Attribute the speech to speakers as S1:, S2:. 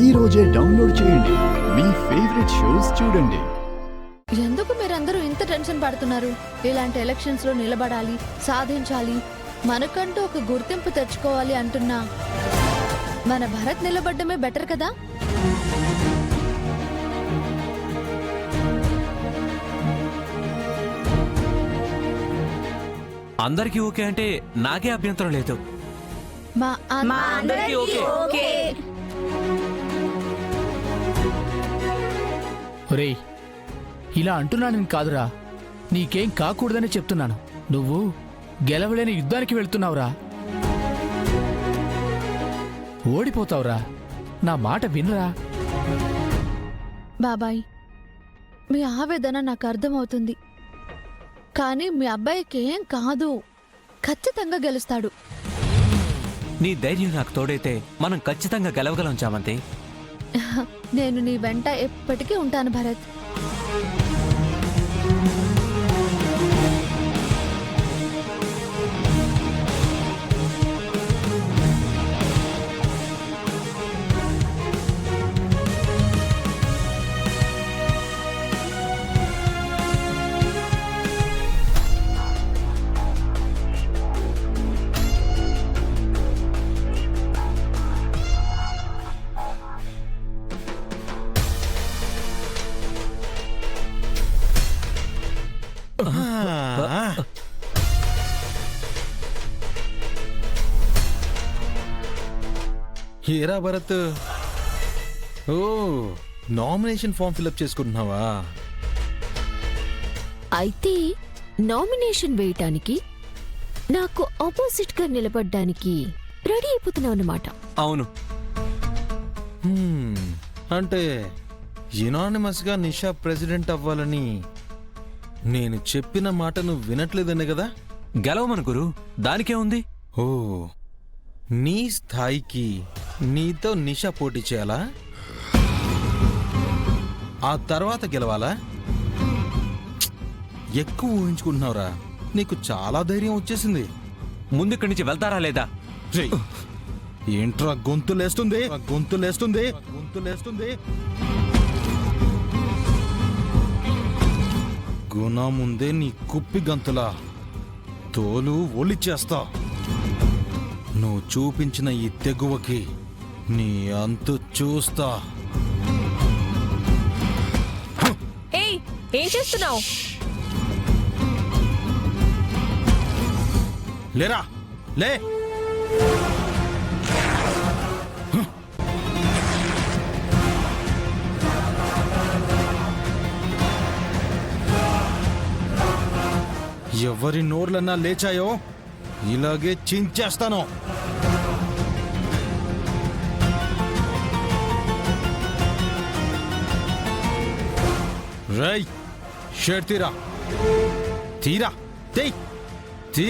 S1: ఈ రోజే డౌన్లోడ్ చేయండి. మీ ఫేవరెట్ షోస్ చూడండి.
S2: ఎందుకు మీరందరూ ఇంత టెన్షన్ పడుతున్నారు? ఇలాంటి ఎలక్షన్స్ లో నిలబడాలి, సాధించాలి, మనకంటూ ఒక గుర్తింపు తెచ్చుకోవాలి అంటున్నా మన భరత్ నిలబడ్డమే బెటర్ కదా.
S3: అందరికీ ఓకే అంటే నాకే అభ్యంతరం లేదు.
S2: మా అందరికీ ఓకే.
S4: ఒరేయ్, ఇలా అంటున్నాను కాదురా, నీకేం కాకూడదని చెప్తున్నాను. నువ్వు గెలవలేని యుద్ధానికి వెళ్తున్నావురా, ఓడిపోతావురా. నా మాట వినరా.
S2: బాబాయ్, మీ ఆవేదన నాకు అర్థమవుతుంది, కానీ మీ అబ్బాయికి ఏం కాదు, ఖచ్చితంగా గెలుస్తాడు.
S3: నీ ధైర్యం నాకు తోడైతే మనం ఖచ్చితంగా గెలవగలం చామంతి.
S2: నేను నీ వెంట ఎప్పటికీ ఉంటాను భరత్.
S5: హీరా భరత్, ఓ నామినేషన్ ఫామ్ ఫిల్అప్ చేసుకుంటున్నావా?
S6: అయితే నామినేషన్ వేయటానికి నాకు ఆపోజిట్ గా నిలబడ్డానికి రెడీ అయిపోతున్నావు అన్నమాట.
S3: అవును,
S5: అంటే యునానిమస్ గా నిషా ప్రెసిడెంట్ అవ్వాలని నేను చెప్పిన మాట నువ్వు వినట్లేదనే కదా?
S3: గెలవమను గురు, దానికే ఉంది.
S5: ఓ, నీ స్థాయికి నీతో నిషా పోటీ చేయాలా? ఆ తర్వాత గెలవాలా? ఎక్కువ ఊహించుకుంటున్నావురా. నీకు చాలా ధైర్యం వచ్చేసింది.
S3: ముందుక్కడి నుంచి వెళ్తారా లేదా?
S5: ఏంట్రా గొంతులేస్తుంది, గొంతులేస్తుంది, గొంతులేస్తుంది. గుణముందే నీ కుప్పి గంతులా తోలు ఒలిచేస్తా. నువ్వు చూపించిన ఈ తెగువకి నీ అంతు చూస్తా.
S6: ఏయ్, ఏం చేస్తున్నావు?
S5: లేరా, లే. ఎవరి నోర్లన్నా లేచాయో ఇలాగే చించేస్తాను. రై, షర్ట్ తీరా, తీరా, తీ.